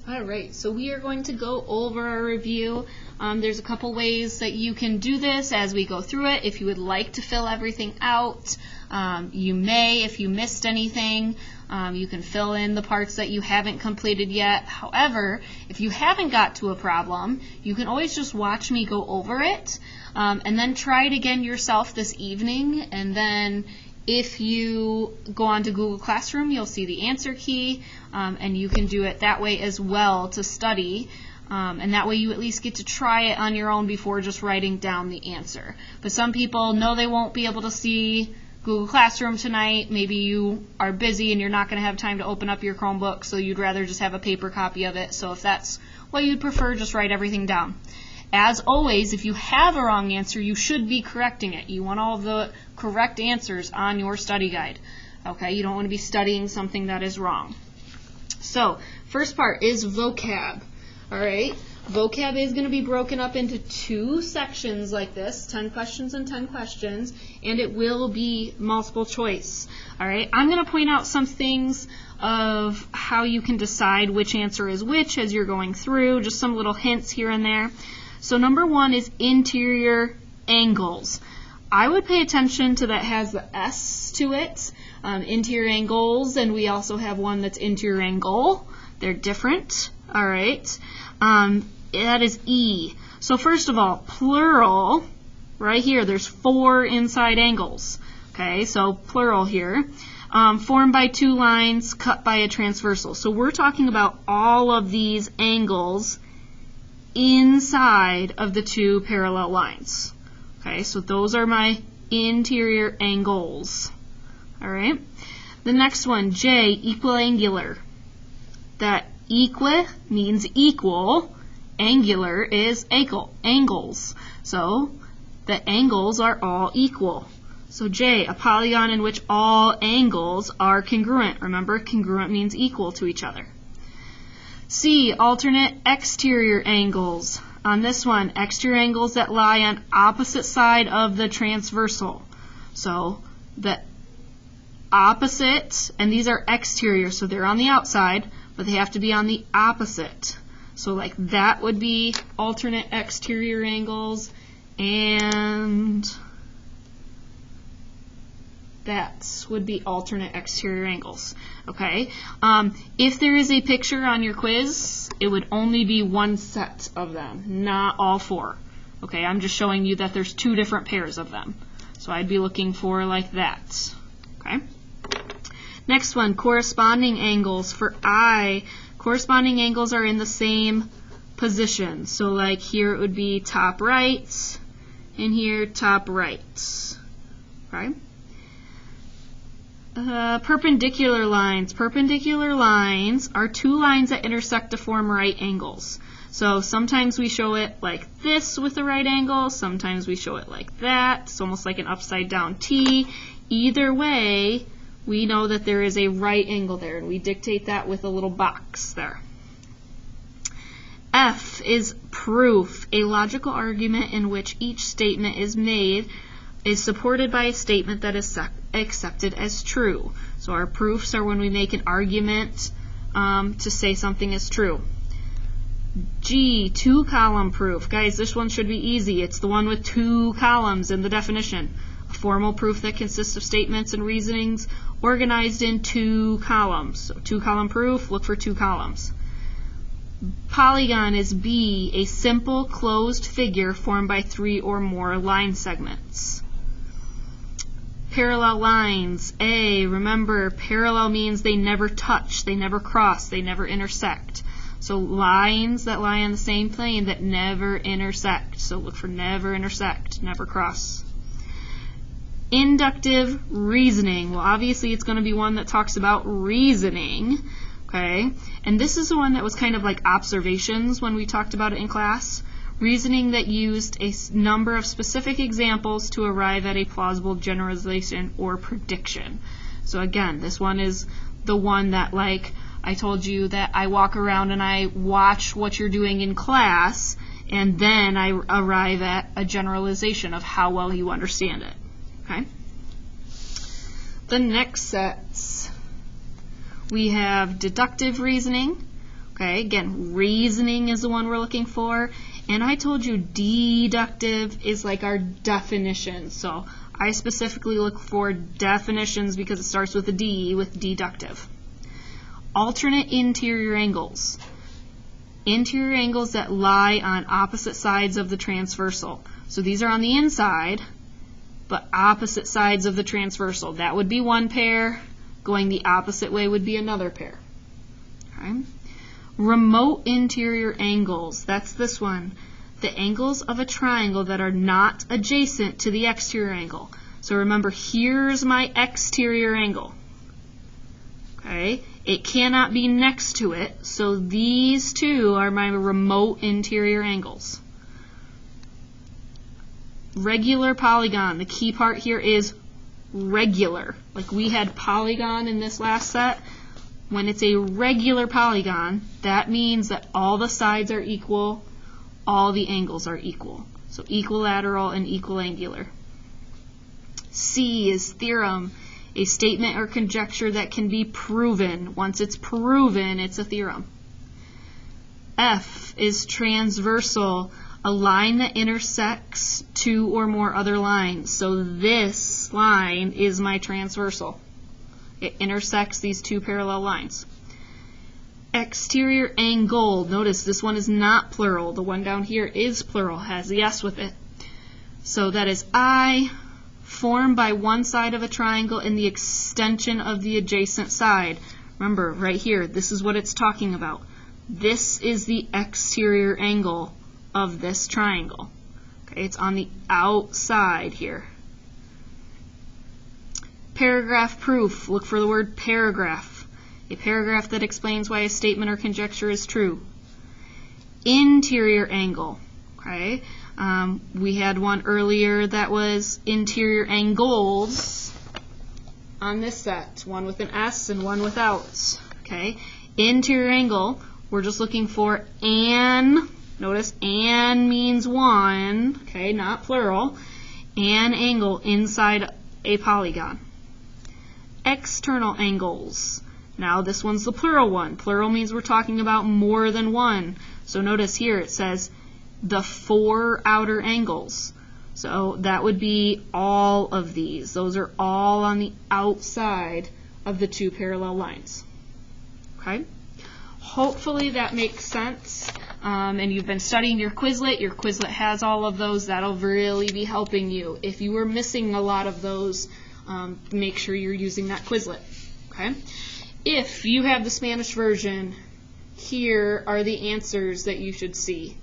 All right, so we are going to go over our review. There's a couple ways that you can do this as we go through it. If you would like to fill everything out, you may. If you missed anything, you can fill in the parts that you haven't completed yet. However, if you haven't got to a problem, you can always just watch me go over it, and then try it again yourself this evening, and then if you go on to Google Classroom, you'll see the answer key, and you can do it that way as well to study, and that way you at least get to try it on your own before just writing down the answer. But some people know they won't be able to see Google Classroom tonight. Maybe you are busy and you're not going to have time to open up your Chromebook, so you'd rather just have a paper copy of it. So if that's what you'd prefer, just write everything down. As always, if you have a wrong answer, you should be correcting it. You want all the correct answers on your study guide. Okay, you don't want to be studying something that is wrong. So, first part is vocab. All right, vocab is going to be broken up into 2 sections like this, 10 questions and 10 questions, and it will be multiple choice. All right, I'm going to point out some things of how you can decide which answer is which as you're going through, just some little hints here and there. So number 1 is interior angles. I would pay attention to that has the S to it, interior angles, and we also have one that's interior angle. They're different, all right. That is E. So first of all, plural, right here, there's 4 inside angles, okay, so plural here. Formed by 2 lines, cut by a transversal. So we're talking about all of these angles inside of the 2 parallel lines. Okay, so those are my interior angles. All right. The next one, J, equiangular. That equi means equal. Angular is angles. So the angles are all equal. So J, a polygon in which all angles are congruent. Remember, congruent means equal to each other. C, alternate exterior angles. On this one, exterior angles that lie on opposite side of the transversal. So the opposite, and these are exterior, so they're on the outside, but they have to be on the opposite. So like that would be alternate exterior angles, and that would be alternate exterior angles. Okay. If there is a picture on your quiz, it would only be 1 set of them, not all 4. Okay, I'm just showing you that there's 2 different pairs of them. So I'd be looking for like that. Okay. Next one, corresponding angles. For I, corresponding angles are in the same position. So like here it would be top right, and here top right. Okay. Perpendicular lines. Perpendicular lines are 2 lines that intersect to form right angles. So sometimes we show it like this with a right angle, sometimes we show it like that. It's almost like an upside down T. Either way, we know that there is a right angle there, and we dictate that with a little box there. F is proof, a logical argument in which each statement is supported by a statement that is accepted as true. So our proofs are when we make an argument to say something is true. G, 2-column proof. Guys, this one should be easy. It's the one with 2 columns in the definition. A formal proof that consists of statements and reasonings organized in 2 columns. So 2-column proof, look for 2 columns. Polygon is B, a simple closed figure formed by 3 or more line segments. Parallel lines, A, remember parallel means they never touch, they never cross, they never intersect. So lines that lie on the same plane that never intersect. So look for never intersect, never cross. Inductive reasoning. Well, obviously it's going to be one that talks about reasoning. Okay, and this is the one that was kind of like observations when we talked about it in class. Reasoning that used a number of specific examples to arrive at a plausible generalization or prediction. So again, this one is the one that, like I told you, that I walk around and I watch what you're doing in class, and then I arrive at a generalization of how well you understand it. Okay. The next sets, we have deductive reasoning, Okay, again, reasoning is the one we're looking for. And I told you deductive is like our definition. So I specifically look for definitions because it starts with a D, with deductive. Alternate interior angles. Interior angles that lie on opposite sides of the transversal. So these are on the inside, but opposite sides of the transversal. That would be one pair. Going the opposite way would be another pair. Okay. Remote interior angles. That's this one. The angles of a triangle that are not adjacent to the exterior angle. So remember, here's my exterior angle. Okay. It cannot be next to it, so these two are my remote interior angles. Regular polygon. The key part here is regular. Like we had polygon in this last set. When it's a regular polygon, that means that all the sides are equal, all the angles are equal. So equilateral and equiangular. C is theorem, a statement or conjecture that can be proven. Once it's proven, it's a theorem. F is transversal, a line that intersects two or more other lines. So this line is my transversal. It intersects these two parallel lines. Exterior angle. Notice this one is not plural. The one down here is plural, has the S with it. So that is I, formed by one side of a triangle and the extension of the adjacent side. Remember, right here, this is what it's talking about. This is the exterior angle of this triangle. Okay, it's on the outside here. Paragraph proof. Look for the word paragraph. A paragraph that explains why a statement or conjecture is true. Interior angle. Okay. We had one earlier that was interior angles on this set. One with an S and one without. Okay. Interior angle, we're just looking for an. Notice an means one. Okay, not plural. An angle inside a polygon. External angles. Now this one's the plural one. Plural means we're talking about more than one. So notice here it says the four outer angles. So that would be all of these. Those are all on the outside of the two parallel lines. Okay? Hopefully that makes sense. And you've been studying your Quizlet. Your Quizlet has all of those. That'll really be helping you. If you were missing a lot of those, make sure you're using that Quizlet. Okay? If you have the Spanish version, here are the answers that you should see.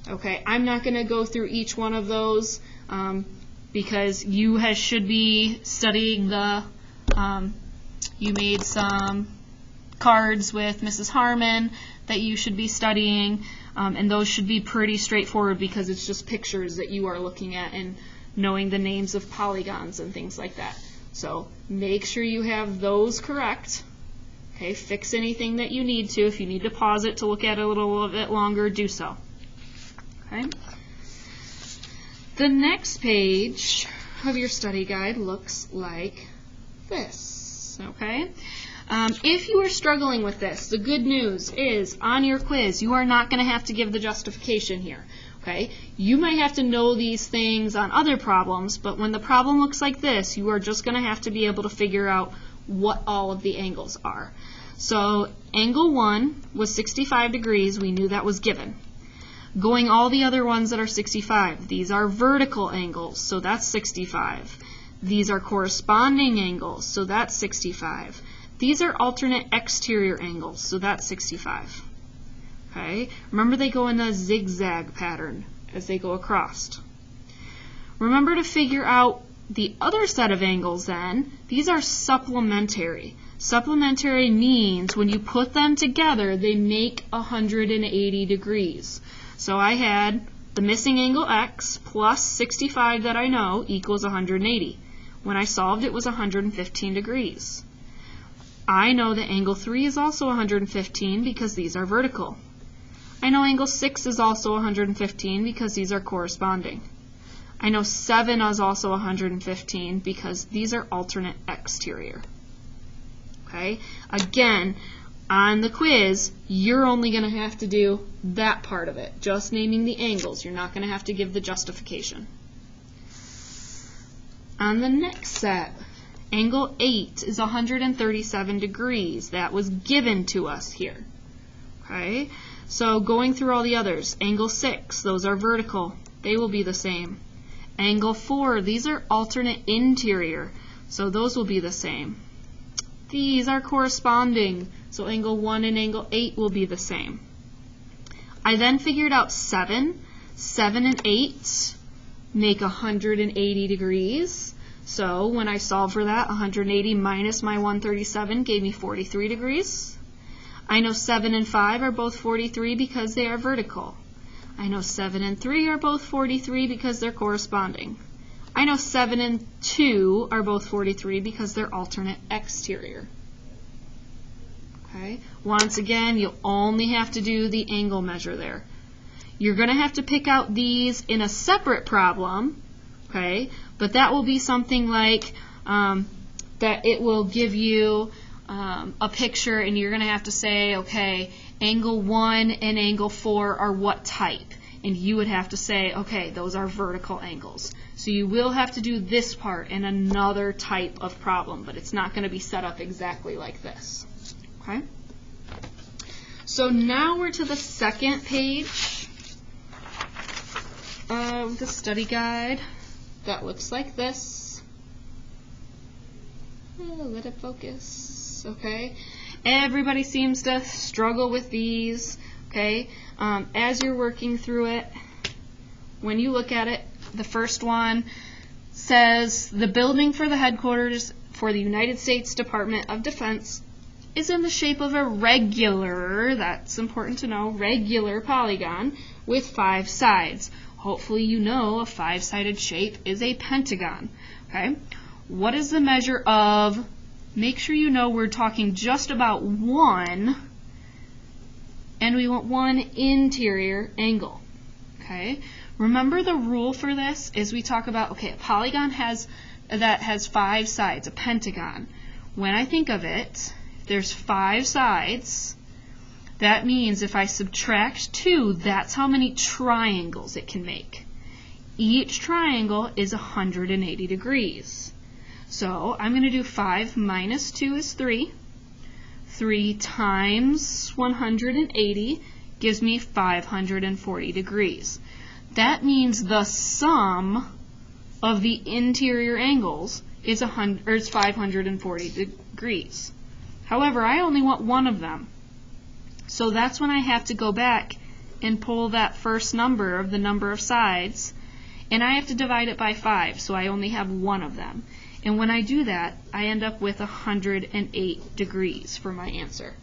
Okay, I'm not going to go through each one of those because you should be studying the, you made some cards with Mrs. Harmon that you should be studying, and those should be pretty straightforward because it's just pictures that you are looking at and knowing the names of polygons and things like that. So make sure you have those correct. Okay, fix anything that you need to. If you need to pause it to look at it a little bit longer, do so. Okay. The next page of your study guide looks like this. Okay. If you are struggling with this, the good news is on your quiz, you are not going to have to give the justification here. Okay. You might have to know these things on other problems, but when the problem looks like this, you are just going to have to be able to figure out what all of the angles are. So angle 1 was 65 degrees. We knew that was given. Going all the other ones that are 65. These are vertical angles, so that's 65. These are corresponding angles, so that's 65. These are alternate exterior angles, so that's 65. Okay? Remember they go in a zigzag pattern as they go across. Remember to figure out the other set of angles then. These are supplementary. Supplementary means when you put them together, they make 180 degrees. So I had the missing angle x plus 65 that I know equals 180. When I solved, it was 115 degrees. I know that angle 3 is also 115 because these are vertical. I know angle 6 is also 115 because these are corresponding. I know 7 is also 115 because these are alternate exterior. Okay? Again, On the quiz, you're only going to have to do that part of it, just naming the angles. You're not going to have to give the justification. On the next set, angle 8 is 137 degrees. That was given to us here. Okay? So going through all the others, angle 6, those are vertical. They will be the same. Angle 4, these are alternate interior. So those will be the same. These are corresponding. So angle 1 and angle 8 will be the same. I then figured out 7. 7 and 8 make 180 degrees. So when I solve for that, 180 minus my 137 gave me 43 degrees. I know 7 and 5 are both 43 because they are vertical. I know 7 and 3 are both 43 because they're corresponding. I know 7 and 2 are both 43 because they're alternate exterior. Okay. Once again, you'll only have to do the angle measure there. You're going to have to pick out these in a separate problem, okay? But that will be something like that it will give you a picture, and you're going to have to say, okay, angle 1 and angle 4 are what type? And you would have to say, okay, those are vertical angles. So you will have to do this part in another type of problem, but it's not going to be set up exactly like this. Okay? So now we're to the second page of the study guide that looks like this. Let it focus. Okay? Everybody seems to struggle with these. Okay? As you're working through it, when you look at it, the first one says the building for the headquarters for the United States Department of Defense is in the shape of a regular, that's important to know, regular polygon with 5 sides. Hopefully you know a 5-sided shape is a pentagon. Okay? What is the measure of, make sure you know we're talking just about one, and we want one interior angle. Okay? Remember the rule for this is we talk about, okay, a polygon that has 5 sides, a pentagon. When I think of it, if there's 5 sides, that means if I subtract 2, that's how many triangles it can make. Each triangle is 180 degrees. So I'm going to do 5 minus 2 is 3. 3 times 180 gives me 540 degrees. That means the sum of the interior angles is 540 degrees. However, I only want one of them. So that's when I have to go back and pull that first number of the number of sides, and I have to divide it by 5, so I only have one of them. And when I do that, I end up with 108 degrees for my answer.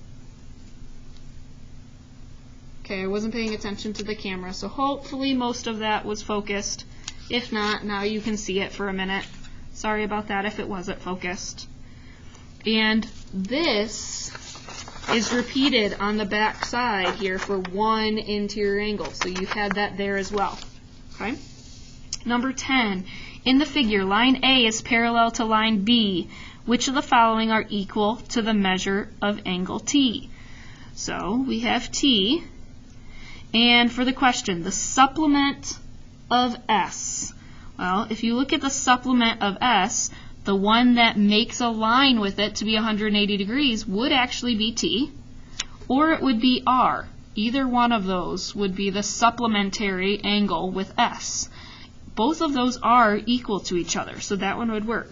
Okay, I wasn't paying attention to the camera, so hopefully most of that was focused. If not, now you can see it for a minute. Sorry about that if it wasn't focused. And this is repeated on the back side here for one interior angle. So you had that there as well. Okay? Number 10. In the figure, line A is parallel to line B. Which of the following are equal to the measure of angle T? So we have T. And for the question, the supplement of S. Well, if you look at the supplement of S, the one that makes a line with it to be 180 degrees would actually be T, or it would be R. Either one of those would be the supplementary angle with S. Both of those are equal to each other, so that one would work.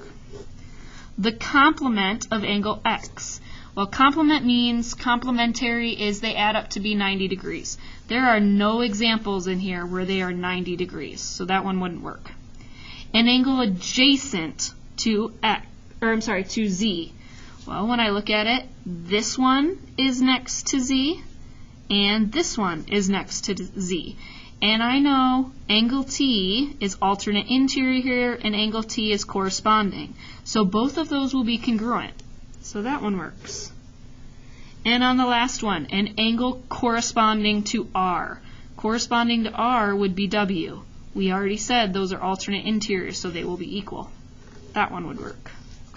The complement of angle X. Well, complement means complementary is they add up to be 90 degrees. There are no examples in here where they are 90 degrees, so that one wouldn't work. An angle adjacent to to Z. Well, when I look at it, this one is next to Z, and this one is next to Z. And I know angle T is alternate interior here, and angle T is corresponding. So both of those will be congruent. So that one works. And on the last one, an angle corresponding to R. Corresponding to R would be W. We already said those are alternate interiors, so they will be equal. That one would work.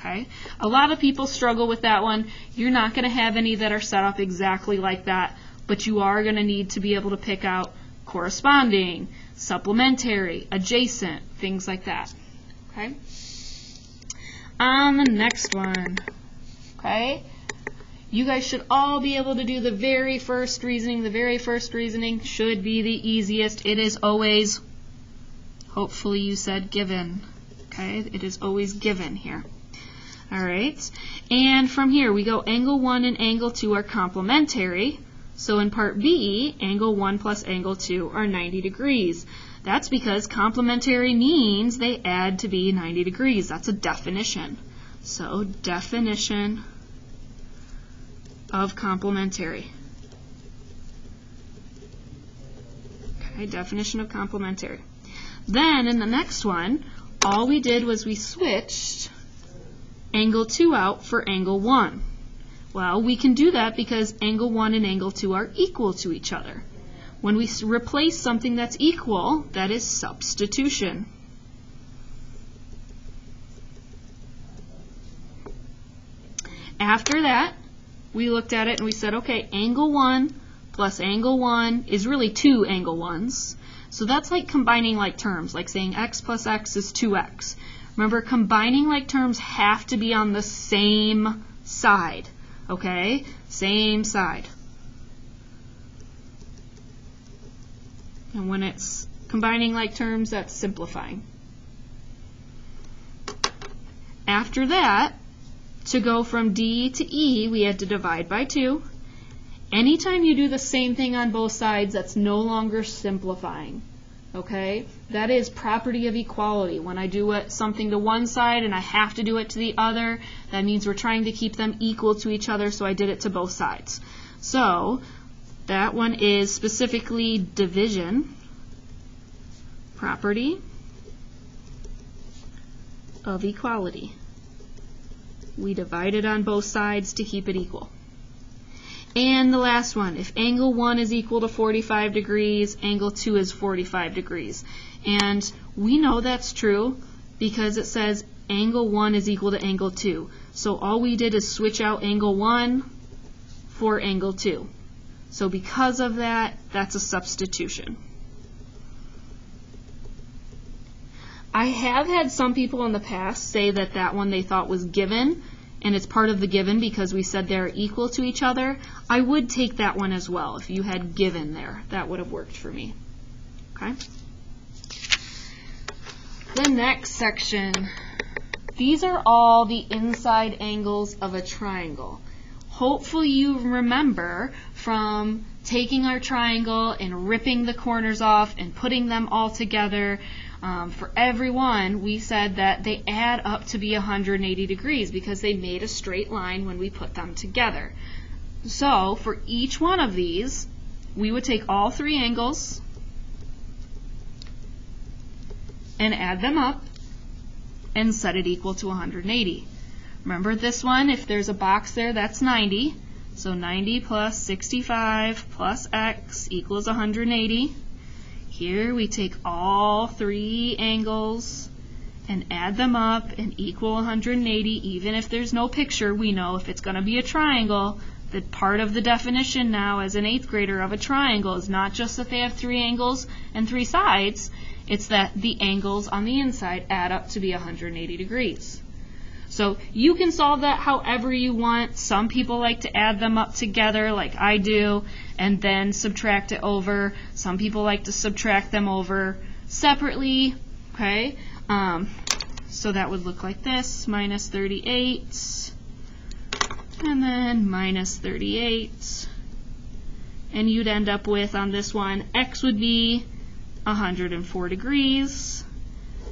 Okay? A lot of people struggle with that one. You're not going to have any that are set up exactly like that, but you are going to need to be able to pick out corresponding, supplementary, adjacent, things like that. Okay? On the next one, okay, you guys should all be able to do the very first reasoning. The very first reasoning should be the easiest. It is always, hopefully you said given, okay, it is always given here. All right, and from here we go angle 1 and angle 2 are complementary. So in part B, angle 1 plus angle 2 are 90 degrees. That's because complementary means they add to be 90 degrees. That's a definition. So definition of complementary. Okay, definition of complementary. Then in the next one, all we did was we switched angle 2 out for angle 1. Well, we can do that because angle 1 and angle 2 are equal to each other. When we replace something that's equal, that is substitution. After that, we looked at it and we said, okay, angle 1 plus angle 1 is really 2 angle 1s. So that's like combining like terms, like saying x plus x is 2x. Remember, combining like terms have to be on the same side. Okay? Same side. And when it's combining like terms, that's simplifying. After that, to go from D to E, we had to divide by 2. Anytime you do the same thing on both sides, that's no longer simplifying. Okay? That is property of equality. When I do something to one side and I have to do it to the other, that means we're trying to keep them equal to each other, so I did it to both sides. So that one is specifically division, property of equality. We divided on both sides to keep it equal. And the last one, if angle 1 is equal to 45 degrees, angle 2 is 45 degrees. And we know that's true because it says angle 1 is equal to angle 2. So all we did is switch out angle 1 for angle 2. So because of that, that's a substitution. I have had some people in the past say that that one they thought was given, and it's part of the given because we said they're equal to each other. I would take that one as well. If you had given there, that would have worked for me. Okay? The next section. These are all the inside angles of a triangle. Hopefully you remember from taking our triangle and ripping the corners off and putting them all together. For every one, we said that they add up to be 180 degrees because they made a straight line when we put them together. So for each one of these, we would take all three angles and add them up and set it equal to 180. Remember this one, if there's a box there, that's 90. So 90 plus 65 plus x equals 180. Here we take all three angles and add them up and equal 180. Even if there's no picture, we know if it's going to be a triangle, that part of the definition now as an 8th grader of a triangle is not just that they have three angles and three sides, it's that the angles on the inside add up to be 180 degrees. So you can solve that however you want. Some people like to add them up together like I do and then subtract it over. Some people like to subtract them over separately. Okay, so that would look like this, minus 38 and then minus 38. And you'd end up with, on this one, x would be 104 degrees.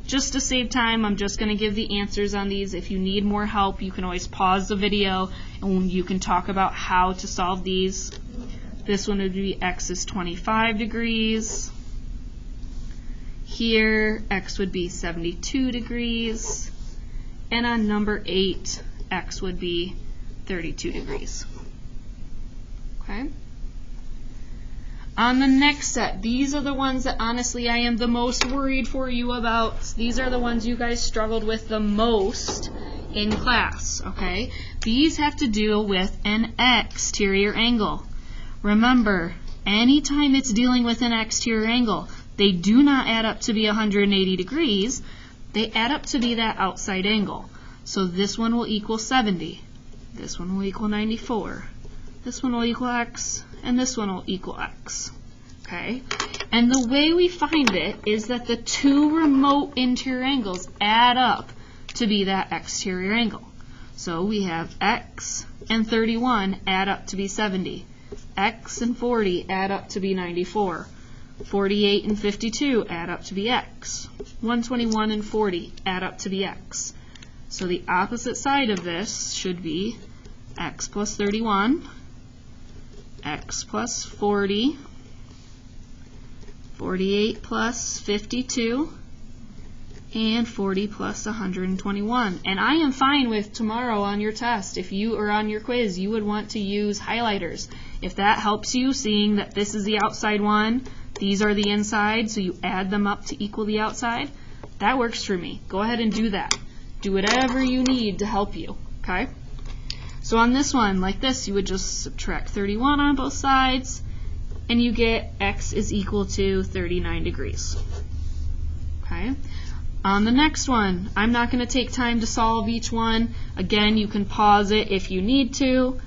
Just to save time, I'm just going to give the answers on these. If you need more help, you can always pause the video and you can talk about how to solve these. This one would be x is 25 degrees. Here, x would be 72 degrees. And on number 8, x would be 32 degrees. Okay? On the next set, these are the ones that honestly I am the most worried for you about. These are the ones you guys struggled with the most in class, okay? These have to do with an exterior angle. Remember, anytime it's dealing with an exterior angle, they do not add up to be 180 degrees. They add up to be that outside angle. So this one will equal 70. This one will equal 94. This one will equal x, and this one will equal x. Okay? And the way we find it is that the two remote interior angles add up to be that exterior angle. So we have x and 31 add up to be 70. X and 40 add up to be 94. 48 and 52 add up to be x. 121 and 40 add up to be x. So the opposite side of this should be x plus 31, x plus 40, 48 plus 52, and 40 plus 121. And I am fine with tomorrow on your test, if you or on your quiz, you would want to use highlighters. If that helps you, seeing that this is the outside one, these are the inside, so you add them up to equal the outside, that works for me. Go ahead and do that. Do whatever you need to help you, okay? So on this one, like this, you would just subtract 31 on both sides, and you get x is equal to 39 degrees. Okay? On the next one, I'm not going to take time to solve each one. Again, you can pause it if you need to.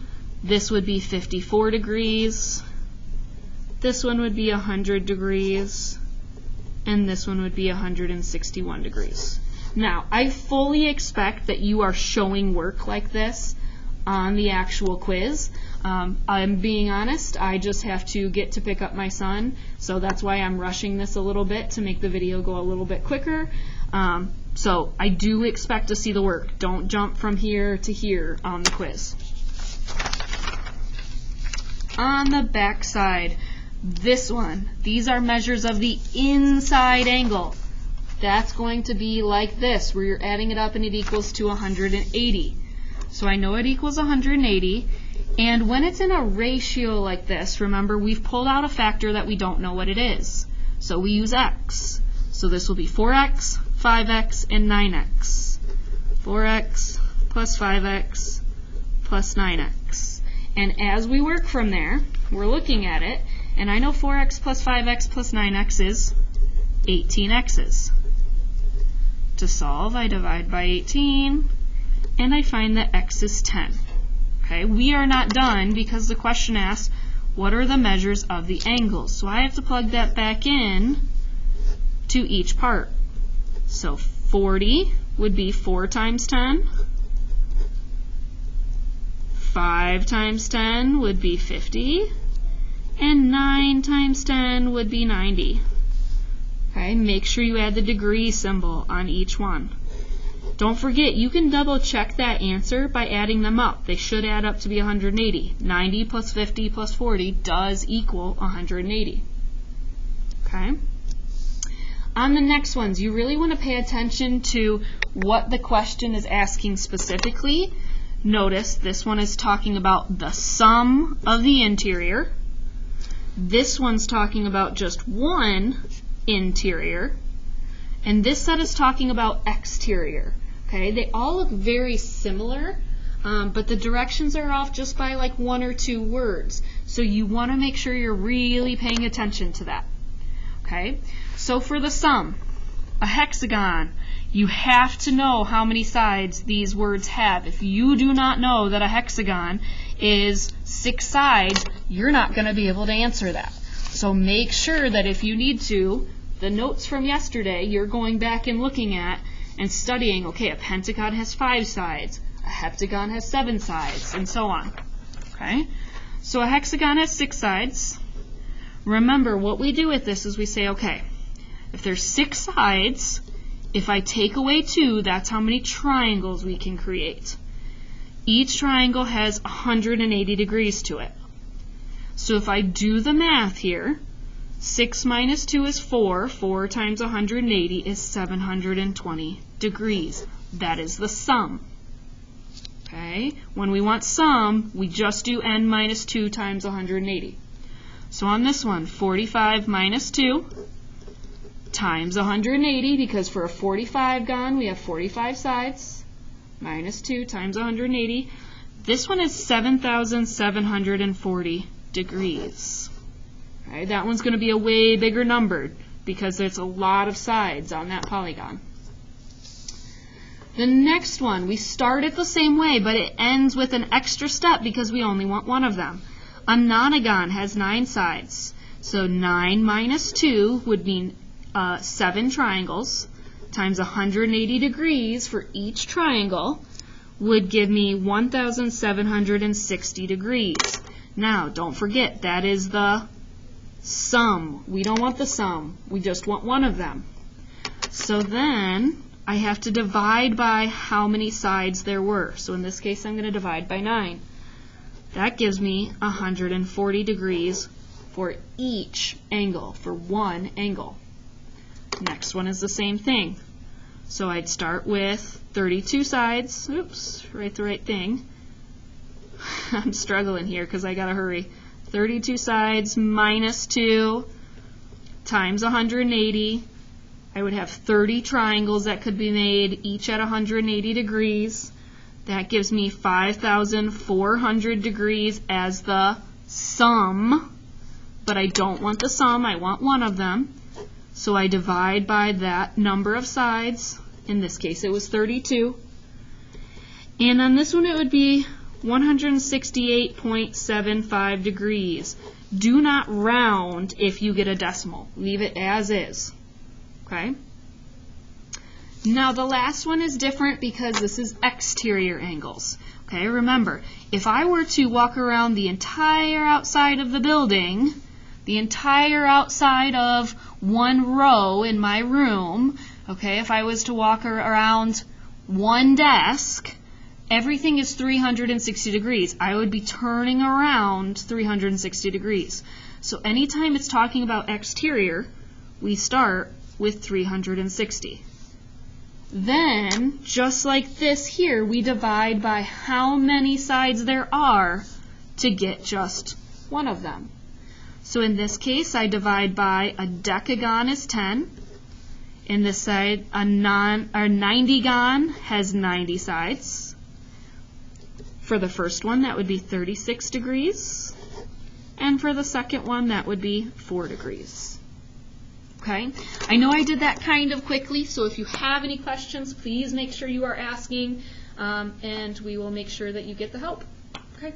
This would be 54 degrees. This one would be 100 degrees. And this one would be 161 degrees. Now, I fully expect that you are showing work like this on the actual quiz. I'm being honest, I just have to get to pick up my son, so that's why I'm rushing this a little bit to make the video go a little bit quicker. So I do expect to see the work. Don't jump from here to here on the quiz. On the back side, this one, these are measures of the inside angle. That's going to be like this, where you're adding it up and it equals to 180. So I know it equals 180, and when it's in a ratio like this, remember we've pulled out a factor that we don't know what it is. So we use x. So this will be 4x, 5x, and 9x. 4x plus 5x plus 9x. And as we work from there, we're looking at it, and I know 4x plus 5x plus 9x is 18x's. To solve, I divide by 18, and I find that x is 10. Okay, we are not done because the question asks, what are the measures of the angles? So I have to plug that back in to each part. So 40 would be 4 times 10. 5 times 10 would be 50. And 9 times 10 would be 90. Okay, make sure you add the degree symbol on each one. Don't forget, you can double check that answer by adding them up. They should add up to be 180. 90 plus 50 plus 40 does equal 180. Okay? On the next ones, you really want to pay attention to what the question is asking specifically. Notice this one is talking about the sum of the interior. This one's talking about just one interior. And this set is talking about exterior. Okay, they all look very similar, but the directions are off just by like 1 or 2 words. So you want to make sure you're really paying attention to that. Okay, so for the sum, a hexagon, you have to know how many sides these words have. If you do not know that a hexagon is 6 sides, you're not going to be able to answer that. So make sure that if you need to, the notes from yesterday, you're going back and looking at and studying, okay, a pentagon has 5 sides, a heptagon has 7 sides, and so on. Okay? So a hexagon has 6 sides. Remember, what we do with this is we say, okay, if there's 6 sides, if I take away 2, that's how many triangles we can create. Each triangle has 180 degrees to it. So if I do the math here, 6 minus 2 is 4. 4 times 180 is 720 degrees. That is the sum. Okay? When we want sum, we just do n minus 2 times 180. So on this one, 45 minus 2 times 180, because for a 45 gon, we have 45 sides, minus 2 times 180. This one is 7,740 degrees. Okay, that one's going to be a way bigger number because there's a lot of sides on that polygon. The next one, we start it the same way, but it ends with an extra step because we only want one of them. A nonagon has 9 sides. So 9 minus 2 would mean 7 triangles times 180 degrees for each triangle would give me 1,760 degrees. Now, don't forget, that is the sum. We don't want the sum. We just want one of them. So then I have to divide by how many sides there were. So in this case, I'm going to divide by 9. That gives me 140 degrees for each angle, for one angle. Next one is the same thing. So I'd start with 32 sides. Oops, write the right thing. I'm struggling here because I got to hurry. 32 sides minus 2 times 180. I would have 30 triangles that could be made, each at 180 degrees. That gives me 5,400 degrees as the sum. But I don't want the sum, I want one of them. So I divide by that number of sides. In this case, it was 32. And on this one, it would be 168.75 degrees. Do not round if you get a decimal. Leave it as is. Okay? Now, the last one is different because this is exterior angles. Okay, remember, if I were to walk around the entire outside of the building, the entire outside of one row in my room, okay, if I was to walk around one desk, everything is 360 degrees. I would be turning around 360 degrees. So anytime it's talking about exterior, we start with 360. Then, just like this here, we divide by how many sides there are to get just one of them. So in this case, I divide by a decagon is 10. In this side, a 90gon has 90 sides. For the first one, that would be 36 degrees. And for the second one, that would be 4 degrees. Okay? I know I did that kind of quickly, so if you have any questions, please make sure you are asking, and we will make sure that you get the help. Okay?